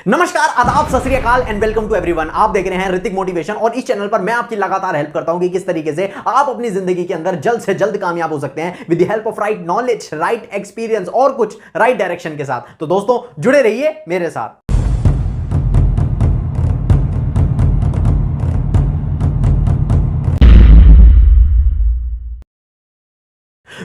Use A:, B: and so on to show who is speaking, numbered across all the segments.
A: नमस्कार, आदाब, सत श्री अकाल एंड वेलकम टू एवरीवन। आप देख रहे हैं ऋतिक मोटिवेशन और इस चैनल पर मैं आपकी लगातार हेल्प करता हूं कि किस तरीके से आप अपनी जिंदगी के अंदर जल्द से जल्द कामयाब हो सकते हैं with the help of right knowledge, right experience और कुछ राइट डायरेक्शन के साथ। तो दोस्तों जुड़े रहिए मेरे साथ।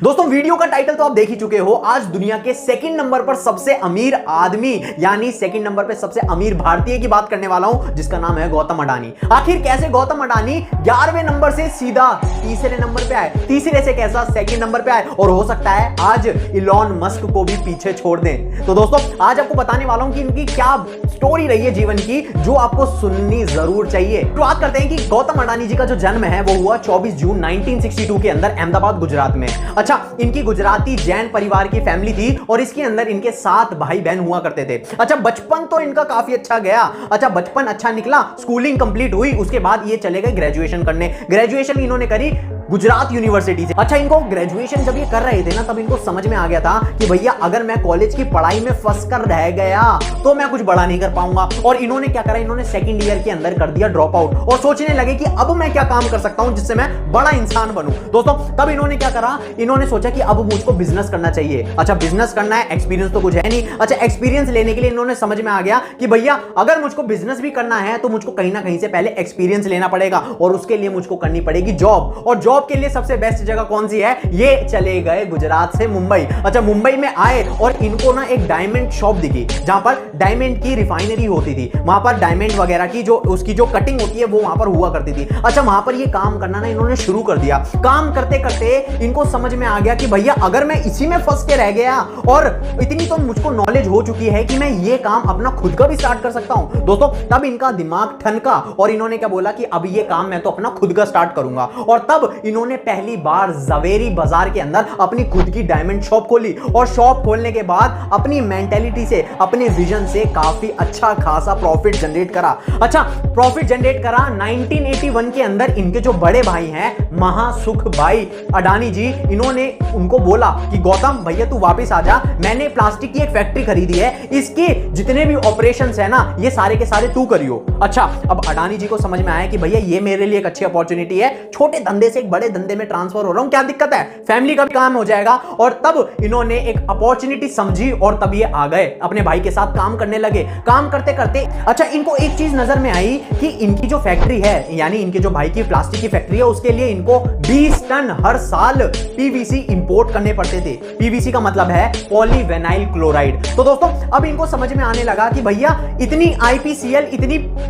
A: दोस्तों वीडियो का टाइटल तो आप देख ही चुके हो। आज दुनिया के सेकंड नंबर पर सबसे अमीर आदमी यानी सेकंड नंबर पर सबसे अमीर भारतीय की बात करने वाला हूं, जिसका नाम है गौतम अडानी। आखिर कैसे गौतम अडानी 11वें नंबर से सीधा तीसरे नंबर पे आए, तीसरे से कैसा सेकंड नंबर पे आए, और हो सकता है आज इलॉन मस्क को भी पीछे छोड़ दें। तो दोस्तों आज आपको बताने वाला हूं कि इनकी क्या स्टोरी रही है जीवन की, जो आपको सुननी जरूर चाहिए। शुरुआत करते हैं कि गौतम अडानी जी का जो जन्म है वो हुआ 24 जून 1962 के अंदर अहमदाबाद, गुजरात में। अच्छा, इनकी गुजराती जैन परिवार की फैमिली थी और इसके अंदर इनके 7 भाई बहन हुआ करते थे। अच्छा, बचपन तो इनका काफी अच्छा गया। अच्छा, बचपन अच्छा निकला, स्कूलिंग कंप्लीट हुई, उसके बाद ये चले गए ग्रेजुएशन करने। ग्रेजुएशन इन्होंने करी गुजरात यूनिवर्सिटी से। अच्छा, इनको ग्रेजुएशन जब ये कर रहे थे ना, तब इनको समझ में आ गया था कि भैया अगर मैं कॉलेज की पढ़ाई में फंस कर रह गया तो मैं कुछ बड़ा नहीं कर पाऊंगा। और इन्होंने क्या करा, इन्होंने सेकंड ईयर के अंदर कर दिया ड्रॉप आउट और सोचने लगे कि अब मैं क्या काम कर सकता हूं जिससे मैं बड़ा इंसान बनूं। दोस्तों तब इन्होंने क्या करा, इन्होंने सोचा कि अब मुझको बिजनेस करना चाहिए। अच्छा, बिजनेस करना है, एक्सपीरियंस तो कुछ है नहीं। अच्छा, एक्सपीरियंस लेने के लिए इन्होंने समझ में आ गया कि भैया अगर मुझको बिजनेस भी करना है तो मुझको कहीं ना कहीं से पहले एक्सपीरियंस लेना पड़ेगा और उसके लिए मुझको करनी पड़ेगी जॉब। और जॉब के लिए सबसे बेस्ट जगह कौन सी है, ये चले गए गुजरात से मुंबई। अच्छा, मुंबई में आए और इनको ना एक डायमंड शॉप दिखी जहां पर डायमंड की रिफाइनरी होती थी। वहां पर डायमंड वगैरह की जो उसकी जो कटिंग होती है वो वहां पर हुआ करती थी। अच्छा, वहां पर ये काम करना ना इन्होंने शुरू कर दिया। काम करते करते इनको समझ में आ गया कि भैया अगर मैं इसी में फंस के रह गया और इतनी तो मुझको नॉलेज हो चुकी है कि मैं ये काम अपना खुद का भी स्टार्ट कर सकता हूं। दोस्तों तब इनका दिमाग ठनका और इन्होंने क्या बोला कि अब ये काम मैं तो अपना खुद का स्टार्ट करूंगा। और तब इन्होंने पहली बार जवेरी बाजार के अंदर अपनी खुद की डायमंड शॉप खोली और शॉप खोलने के बाद अपनी मेंटेलिटी से, अपने विजन से काफी अच्छा खासा प्रॉफिट जनरेट करा। अच्छा, प्रॉफिट जनरेट करा। 1981 के अंदर इनके जो बड़े भाई हैं महासुख भाई अडानी जी, इन्होंने उनको बोला कि गौतम भैया तू वापस आ जा, मैंने प्लास्टिक की एक फैक्ट्री खरीदी है, इसके जितने भी ऑपरेशंस है ना ये सारे के सारे तू करियो। अच्छा, अब अडानी जी को समझ में आया कि भैया ये मेरे लिए एक अच्छी अपॉर्चुनिटी है, छोटे धंधे से एक बड़े धंधे में ट्रांसफर हो रहा हूं, क्या दिक्कत है, फैमिली का भी काम हो जाएगा। और तब इन्होंने एक अपॉर्चुनिटी समझी और तब ये आ गए, अपने भाई के साथ काम करने लगे। काम करते करते अच्छा इनको एक चीज नजर में आई कि इनकी जो फैक्ट्री है यानी इनके जो भाई की प्लास्टिक की फैक्ट्री है उसके लिए इनको 20 टन हर साल पीवीसी इंपोर्ट करने पड़ते थे। पीवीसी का मतलब है पॉलीविनाइल क्लोराइड। तो दोस्तों अब इनको समझ में आने लगा कि भैया इतनी आईपीसीएल,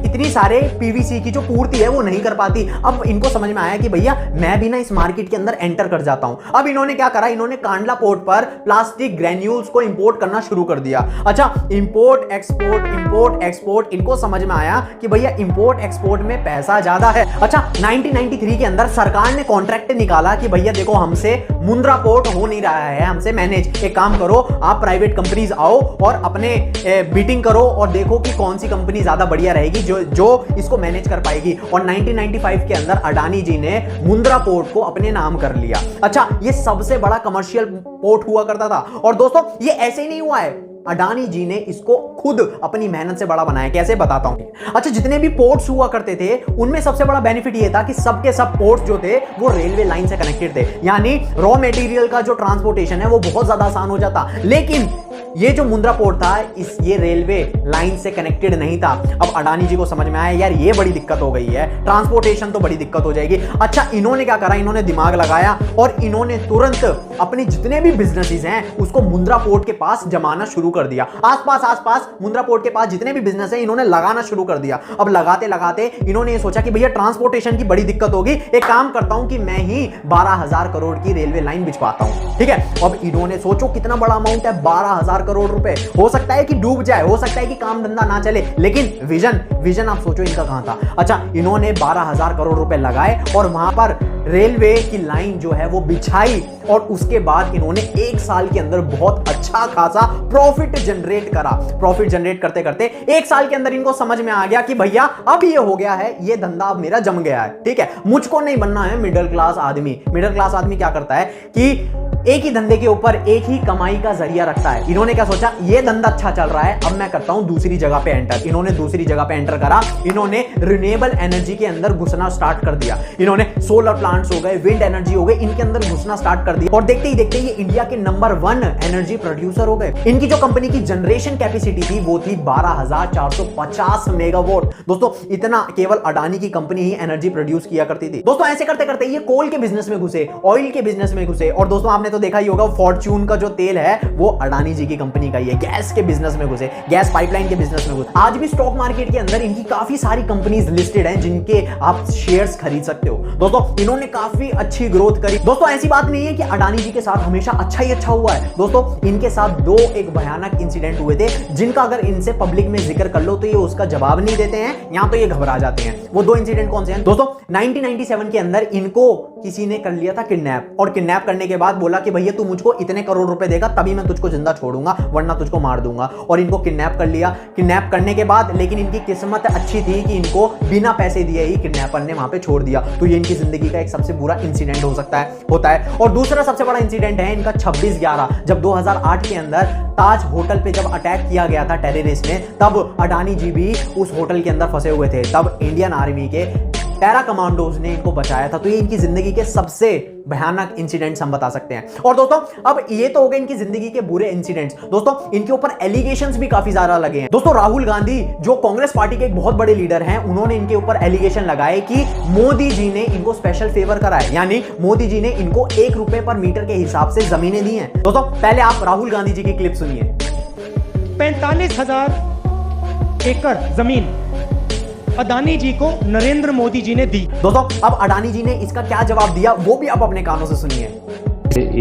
A: इतनी सारे पीवीसी की जो पूर्ति है वो नहीं कर पाती। अब इनको समझ में आया कि भैया मैं भी ना इस मार्केट के अंदर एंटर कर जाता हूं। अब इन्होंने क्या करा, इन्होंने कांडला पोर्ट पर प्लास्टिक ग्रेन्यूल्स को इंपोर्ट करना शुरू कर दिया। अच्छा, इंपोर्ट एक्सपोर्ट, इनको समझ में आया कि भैया इंपोर्ट एक्सपोर्ट में पैसा ज्यादा है। अच्छा, 1993 के अंदर सरकार ने कॉन्ट्रैक्ट निकाला कि भैया देखो हमसे मुंद्रा पोर्ट हो नहीं रहा है, हमसे मैनेज, एक काम करो आप प्राइवेट कंपनीज आओ और अपने बीटिंग करो और देखो कि कौन सी कंपनी ज्यादा बढ़िया रहेगी जो इसको मैनेज कर पाएगी। और 1995 के अंदर अडानी जी ने मुंद्रा पोर्ट को अपने नाम कर लिया। अच्छा, ये सबसे बड़ा कमर्शियल पोर्ट हुआ करता था। और दोस्तों ये ऐसे ही नहीं हुआ है, अडानी जी ने इसको खुद अपनी मेहनत से बड़ा बनाया। कैसे बताता हूं। अच्छा, जितने भी पोर्ट्स हुआ करते थे उनमें सबसे बड़ा बेनिफिट ये था कि सबके सब पोर्ट्स जो थे वो रेलवे लाइन से कनेक्टेड थे, यानी रॉ मटेरियल का जो ट्रांसपोर्टेशन है वो बहुत ज्यादा आसान हो जाता। लेकिन ये जो मुंद्रा पोर्ट था ये रेलवे लाइन से कनेक्टेड नहीं था। अब अडानी जी को समझ में आया यार ये बड़ी दिक्कत हो गई है, ट्रांसपोर्टेशन तो बड़ी दिक्कत हो जाएगी। अच्छा, इन्होंने क्या करा, इन्होंने दिमाग लगाया और इन्होंने तुरंत अपने जितने भी बिजनेसेस हैं उसको मुंद्रा पोर्ट के पास जमाना शुरू कर दिया। आसपास मुंद्रा पोर्ट के पास जितने भी बिजनेस है इन्होंने लगाना शुरू कर दिया। अब लगाते लगाते इन्होंने ये सोचा कि भैया ट्रांसपोर्टेशन की बड़ी दिक्कत होगी, एक काम करता हूं कि मैं ही 12,000 करोड़ की रेलवे लाइन बिछवाता हूं। ठीक है, अब इन्होंने सोचो कितना बड़ा अमाउंट है, 12,000 करोड़ रुपए। हो सकता है कि डूब जाए, हो सकता है कि काम धंधा ना चले, लेकिन विजन आप सोचो इनका कहां था। अच्छा, इन्होंने 12,000 करोड़ रुपए लगाए और वहां पर रेलवे की लाइन जो है वो बिछाई और उसके बाद इन्होंने 1 साल के अंदर बहुत अच्छा खासा प्रॉफिट जनरेट करा। प्रॉफिट जनरेट करते करते 1 साल के अंदर इनको समझ में आ गया कि भैया अब ये हो गया है, ये धंधा अब मेरा जम गया है। ठीक है, मुझको नहीं बनना है मिडिल क्लास आदमी। मिडिल क्लास आदमी क्या करता है कि एक ही धंधे के ऊपर एक ही कमाई का जरिया रखता है। इन्होंने क्या सोचा, ये धंधा अच्छा चल रहा है, अब मैं करता हूं दूसरी जगह पे एंटर। इन्होंने दूसरी जगह पे एंटर करा, इन्होंने रिन्यूएबल एनर्जी के अंदर घुसना स्टार्ट कर दिया। इन्होंने सोलर प्लांट्स हो गए, विंड एनर्जी हो गए, इनके अंदर घुसना स्टार्ट कर दिया और देखते ही देखते ये इंडिया के नंबर 1 एनर्जी प्रोड्यूसर हो गए। इनकी जो कंपनी की जनरेशन कैपेसिटी थी वो थी 12,450 मेगावाट। दोस्तों इतना केवल अडानी की कंपनी ही एनर्जी प्रोड्यूस किया करती थी। दोस्तों ऐसे करते करते ये कोल के बिजनेस में घुसे, ऑयल के बिजनेस में घुसे और दोस्तों आपने तो देखा ही होगा फॉर्च्यून का जो तेल है वो अडानी जी की कंपनी का ही है। गैस के बिजनेस में घुसे, गैस पाइपलाइन के बिजनेस में घुसे। आज भी स्टॉक मार्केट के अंदर इनकी काफी सारी कंपनीज लिस्टेड हैं जिनके आप शेयर्स खरीद सकते हो। दोस्तों इन्होंने काफी अच्छी ग्रोथ करी। दोस्तों ऐसी बात नहीं है कि अडानी जी के साथ हमेशा अच्छा ही अच्छा हुआ है। दोस्तों इनके साथ दो एक भयानक इंसिडेंट हुए थे जिनका अगर इनसे पब्लिक में जिक्र कर लो तो ये उसका जवाब नहीं देते हैं या तो ये घबरा जाते हैं। वो दो इंसिडेंट कौन से हैं? दोस्तों 1997 के अंदर इनको किसी ने कर लिया था किडनैप और किडनैप करने के बाद बोला कि भैया तू मुझको इतने करोड़ रुपए देगा तभी मैं तुझको जिंदा छोड़ूंगा वरना तुझको मार दूंगा। और इनको किडनैप कर लिया। किडनैप करने के बाद लेकिन इनकी किस्मत अच्छी थी कि इनको बिना पैसे दिए ही किडनैपर ने वहां पे छोड़ दिया। तो ये इनकी जिंदगी का एक सबसे बुरा इंसिडेंट होता है। और दूसरा सबसे बड़ा इंसिडेंट है इनका 26/11 जब 2008 के अंदर ताज होटल पे जब अटैक किया गया था टेररिस्ट ने, तब अडानी जी भी उस होटल के अंदर फंसे हुए थे। तब इंडियन आर्मी के पैरा कमांडोज ने इनको बचाया था। तो ये इनकी जिंदगी के सबसे भयानक इंसिडेंट्स हम बता सकते हैं। और दोस्तों अब ये तो हो गए इनकी जिंदगी के बुरे इंसिडेंट्स। दोस्तों इनके ऊपर एलिगेशंस भी काफी ज्यादा लगे हैं। दोस्तों राहुल गांधी जो कांग्रेस पार्टी के एक बहुत बड़े लीडर हैं, उन्होंने इनके ऊपर एलिगेशन लगाए कि मोदी जी ने इनको स्पेशल फेवर करा है, यानी मोदी जी ने इनको 1 रुपए पर मीटर के हिसाब से जमीनें दी हैं। दोस्तों पहले आप राहुल गांधी जी की क्लिप सुनिए।
B: 45,000 एकड़ जमीन अडानी जी को नरेंद्र मोदी जी ने दी।
A: दोस्तों अब अडानी जी ने इसका क्या जवाब दिया वो भी आप अपने कानों से सुनिए।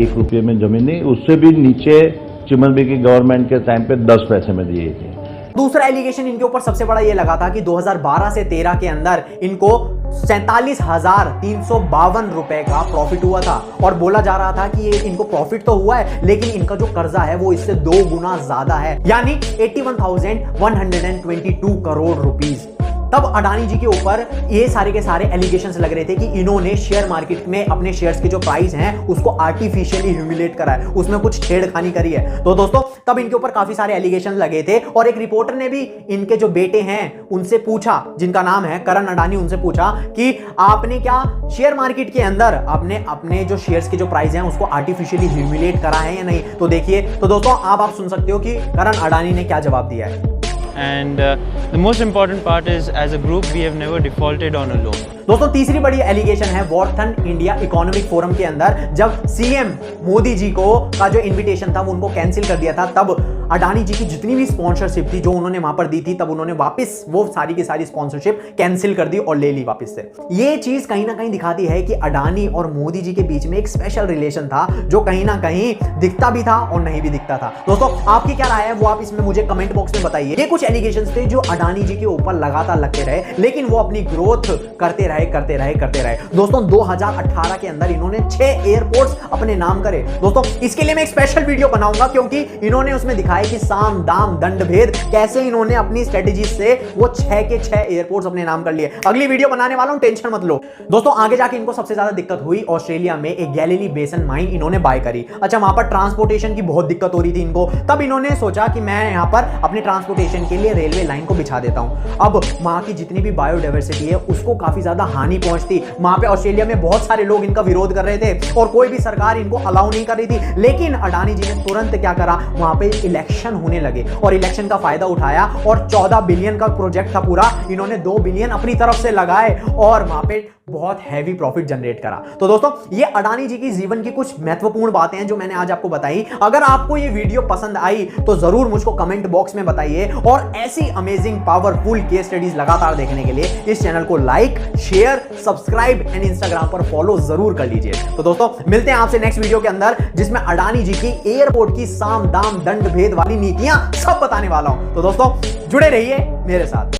C: 1 रुपये में जमीन नहीं, उससे भी नीचे चिमन भाई की गवर्नमेंट के टाइम पे 10 पैसे में दिए थे।
A: दूसरा एलिगेशन इनके ऊपर सबसे बड़ा ये लगा था कि 2012 से 13 के अंदर इनको 47,352 रुपए का प्रॉफिट हुआ था और बोला जा रहा था कि ये इनको प्रॉफिट तो हुआ है लेकिन इनका जो कर्जा है वो इससे 2 गुना ज्यादा है, यानी 81,122 करोड़ रुपीस। तब अडानी जी के ऊपर ये सारे के सारे एलिगेशंस लग रहे थे कि इन्होंने शेयर मार्केट में अपने शेयर्स के जो प्राइस हैं उसको आर्टिफिशियली ह्यूमिलेट करा है, उसमें कुछ छेड़खानी करी है। तो दोस्तों तब इनके ऊपर काफी सारे एलिगेशंस लगे थे और एक रिपोर्टर ने भी इनके जो बेटे हैं उनसे पूछा, जिनका नाम है करण अडानी, उनसे पूछा कि आपने क्या शेयर मार्केट के अंदर आपने अपने जो शेयर्स के जो प्राइस हैं उसको आर्टिफिशियली ह्यूमिलेट करा है या नहीं। तो देखिए, तो दोस्तों आप सुन सकते हो कि करण अडानी ने क्या जवाब दिया है।
D: And the most important part is, as a group, we have never defaulted on a loan.
A: दोस्तों तीसरी बड़ी एलिगेशन है वॉर्थन इंडिया इकोनॉमिक फोरम के अंदर जब सीएम मोदी जी को का जो इनविटेशन था वो उनको कैंसिल कर दिया था, तब अडानी जी की जितनी भी स्पॉन्सरशिप थी जो उन्होंने वहां पर दी थी तब उन्होंने वापस वो सारी की सारी स्पॉन्सरशिप कैंसिल कर दी और ले ली वापस से। ये चीज कहीं ना कहीं दिखाती है कि अडानी और मोदी जी के बीच में एक स्पेशल रिलेशन था जो कहीं ना कहीं दिखता भी था और नहीं भी दिखता था। दोस्तों आपकी क्या राय है वो आप इसमें मुझे कमेंट बॉक्स में बताइए। ये कुछ एलिगेशंस थे जो अडानी जी के ऊपर लगातार लगते रहे लेकिन वो अपनी ग्रोथ करते रहे। दोस्तों 2018 के अंदर इन्होंने 6 एयरपोर्ट्स अपने नाम करे। दोस्तों इसके लिए मैं एक स्पेशल वीडियो बनाऊंगा क्योंकि इन्होंने उसमें दिखाया कि साम दाम दंड भेद कैसे इन्होंने अपनी स्ट्रेटेजी से वो 6 के 6 एयरपोर्ट्स अपने नाम कर लिए। अगली वीडियो बनाने वाला हूं, टेंशन मत लो। दोस्तों आगे जाके इनको सबसे ज्यादा दिक्कत हुई ऑस्ट्रेलिया में एक गैलीली बेसन माइन इन्होंने बाय करी। अच्छा वहां पर ट्रांसपोर्टेशन की बहुत दिक्कत हो रही थी इनको, तब इन्होंने सोचा कि मैं यहां पर अपने ट्रांसपोर्टेशन के लिए रेलवे लाइन को बिछा देता हूं। अब वहां की जितनी भी बायोडाइवर्सिटी है उसको काफी ज्यादा हानि पहुंचती। वहां पे ऑस्ट्रेलिया में बहुत सारे लोग इनका विरोध कर रहे थे और कोई भी सरकार इनको अलाउ नहीं कर रही थी, लेकिन अडानी जी ने तुरंत क्या करा, वहां पे इलेक्शन होने लगे और इलेक्शन का फायदा उठाया और 14 बिलियन का प्रोजेक्ट था पूरा, इन्होंने 2 बिलियन अपनी तरफ से लगाए और वहां पे बहुत हैवी प्रॉफिट जनरेट करा। तो दोस्तों ये अडानी जी की जीवन की कुछ महत्वपूर्ण बातें हैं जो मैंने आज आपको बताई। अगर आपको ये वीडियो पसंद आई तो जरूर मुझको कमेंट बॉक्स में बताइए और ऐसी अमेजिंग पावरफुल केस स्टडीज लगातार देखने के लिए इस चैनल को like, share, subscribe and Instagram पर फॉलो जरूर कर लीजिए। तो दोस्तों मिलते हैं आपसे नेक्स्ट वीडियो के अंदर जिसमें अडानी जी की एयरपोर्ट की साम दाम दंड भेद वाली नीतियां सब बताने वाला हूं। तो दोस्तों जुड़े रहिए मेरे साथ।